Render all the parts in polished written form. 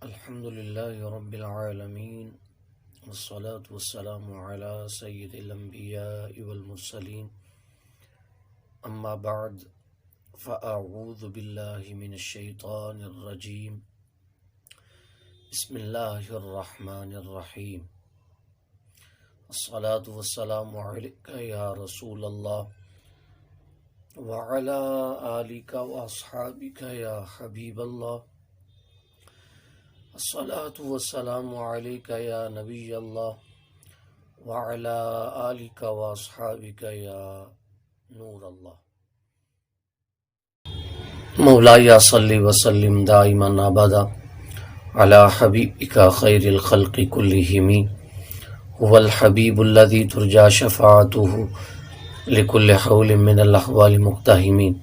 الحمد لله رب العالمين والصلاة والسلام على سيد الأنبياء والمرسلين أما بعد فأعوذ بالله من الشيطان الرجيم بسم الله الرحمن الرحيم الصلاة والسلام عليك يا رسول الله وعلى آلك وأصحابك يا حبيب الله الصلاة والسلام عليك يا نبي الله وعلى آلك وأصحابك يا نور الله مولاي صل وسلم دائما أبدا على حبيبك خير الخلق كلهم هو الحبيب الذي ترجى شفاعته لكل حول من الأحوال مقتحمين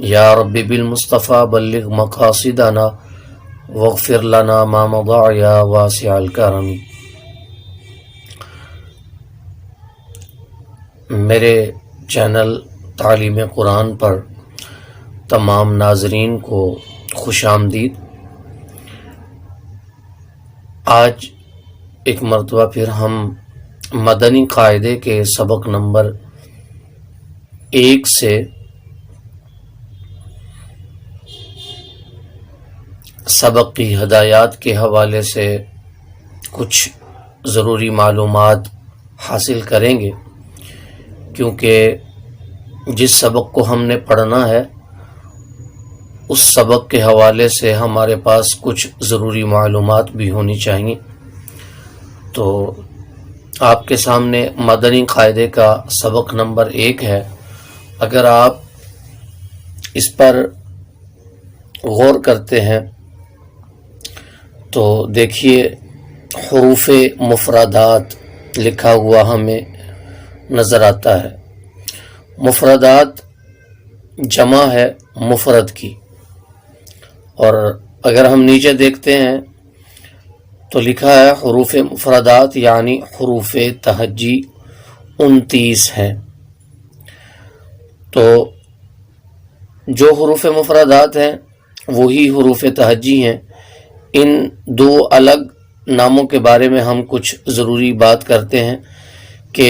يا رب بالمصطفى بلغ مقاصدنا واغفر لنا ما مضى يا واسع الکرم۔ میرے چینل تعلیم قرآن پر تمام ناظرین کو خوش آمدید۔ آج ایک مرتبہ پھر ہم مدنی قاعدے کے سبق نمبر 1 سے سبق کی ہدایات کے حوالے سے کچھ ضروری معلومات حاصل کریں گے، کیونکہ جس سبق کو ہم نے پڑھنا ہے اس سبق کے حوالے سے ہمارے پاس کچھ ضروری معلومات بھی ہونی چاہیے۔ تو آپ کے سامنے مدنی قاعدے کا سبق نمبر 1 ہے۔ اگر آپ اس پر غور کرتے ہیں تو دیکھیے حروف مفردات لکھا ہوا ہمیں نظر آتا ہے۔ مفردات جمع ہے مفرد کی، اور اگر ہم نیچے دیکھتے ہیں تو لکھا ہے حروف مفردات یعنی حروف تہجی 29 ہیں۔ تو جو حروف مفردات ہیں وہی حروف تہجی ہیں۔ ان دو الگ ناموں کے بارے میں ہم کچھ ضروری بات کرتے ہیں کہ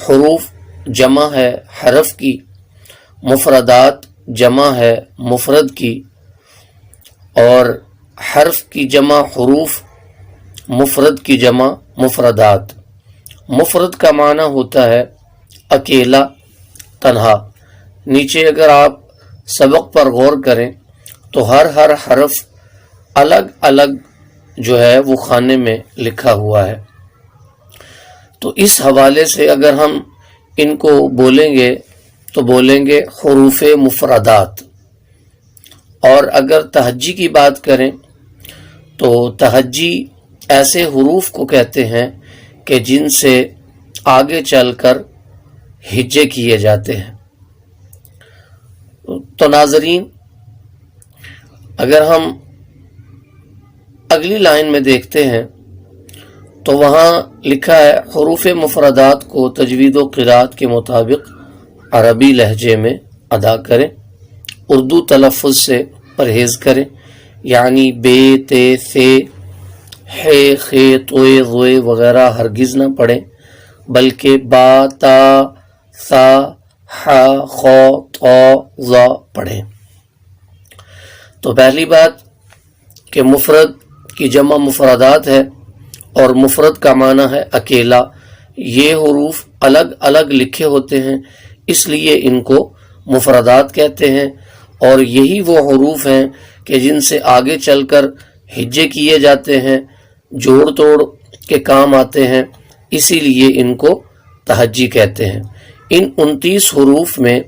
حروف جمع ہے حرف کی، مفردات جمع ہے مفرد کی، اور حرف کی جمع حروف، مفرد کی جمع مفردات۔ مفرد کا معنی ہوتا ہے اکیلا، تنہا۔ نیچے اگر آپ سبق پر غور کریں تو ہر حرف الگ الگ جو ہے وہ خانے میں لکھا ہوا ہے۔ تو اس حوالے سے اگر ہم ان کو بولیں گے تو بولیں گے حروف مفردات۔ اور اگر تہجی کی بات کریں تو تہجی ایسے حروف کو کہتے ہیں کہ جن سے آگے چل کر ہجے کیے جاتے ہیں۔ تو ناظرین، اگر ہم اگلی لائن میں دیکھتے ہیں تو وہاں لکھا ہے حروف مفردات کو تجوید و قرات کے مطابق عربی لہجے میں ادا کریں، اردو تلفظ سے پرہیز کریں، یعنی بے، تے، سے، ہے، خے، توئے، روئے وغیرہ ہرگز نہ پڑھیں، بلکہ با، تا، ثا، حا، خو، طا، ظا پڑھیں۔ تو پہلی بات کہ مفرد کی جمع مفردات ہے اور مفرد کا معنی ہے اکیلا۔ یہ حروف الگ الگ لکھے ہوتے ہیں، اس لیے ان کو مفردات کہتے ہیں، اور یہی وہ حروف ہیں کہ جن سے آگے چل کر ہجے کیے جاتے ہیں، جوڑ توڑ کے کام آتے ہیں، اسی لیے ان کو تہجی کہتے ہیں۔ ان 29 حروف میں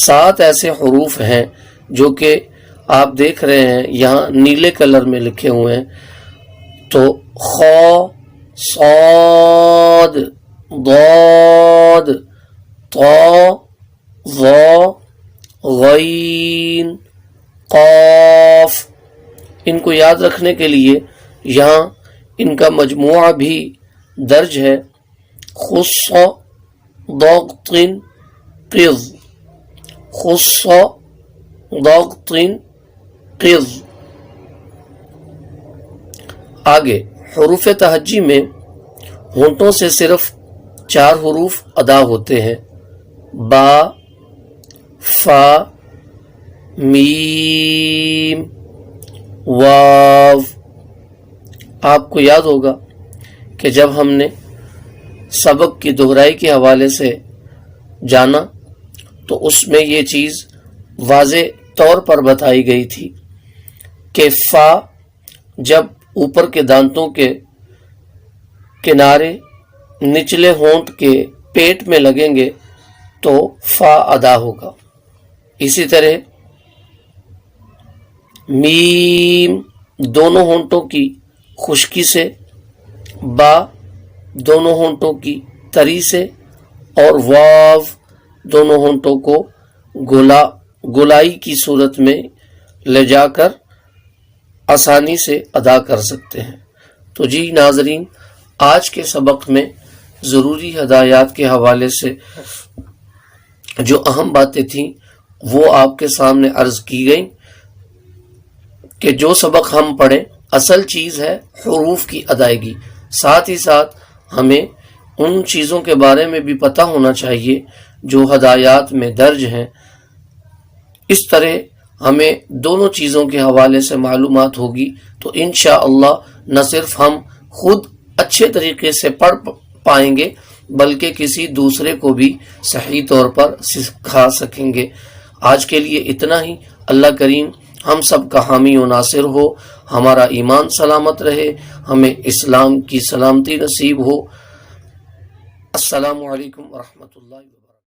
7 ایسے حروف ہیں جو کہ آپ دیکھ رہے ہیں یہاں نیلے کلر میں لکھے ہوئے ہیں۔ تو خا، صاد، ضاد، طا، ظا، غین، قاف۔ ان کو یاد رکھنے کے لیے یہاں ان کا مجموعہ بھی درج ہے۔ خص، ضغط، قض، خص، ضغط، قض۔ آگے حروف تہجی میں ہونٹوں سے صرف 4 حروف ادا ہوتے ہیں، با، فا، میم، واو۔ آپ کو یاد ہوگا کہ جب ہم نے سبق کی دہرائی کے حوالے سے جانا تو اس میں یہ چیز واضح طور پر بتائی گئی تھی کہ فا جب اوپر کے دانتوں کے کنارے نچلے ہونٹ کے پیٹ میں لگیں گے تو فا ادا ہوگا۔ اسی طرح میم دونوں ہونٹوں کی خشکی سے، با دونوں ہونٹوں کی تری سے، اور واو دونوں ہونٹوں کو گولائی کی صورت میں لے جا کر آسانی سے ادا کر سکتے ہیں۔ تو جی ناظرین، آج کے سبق میں ضروری ہدایات کے حوالے سے جو اہم باتیں تھیں وہ آپ کے سامنے عرض کی گئیں کہ جو سبق ہم پڑھیں اصل چیز ہے حروف کی ادائیگی، ساتھ ہی ساتھ ہمیں ان چیزوں کے بارے میں بھی پتہ ہونا چاہیے جو ہدایات میں درج ہیں۔ اس طرح ہمیں دونوں چیزوں کے حوالے سے معلومات ہوگی تو انشاءاللہ نہ صرف ہم خود اچھے طریقے سے پڑھ پائیں گے بلکہ کسی دوسرے کو بھی صحیح طور پر سکھا سکیں گے۔ آج کے لیے اتنا ہی۔ اللہ کریم ہم سب کا حامی و ناصر ہو، ہمارا ایمان سلامت رہے، ہمیں اسلام کی سلامتی نصیب ہو۔ السلام علیکم ورحمۃ اللہ وبرکاتہ۔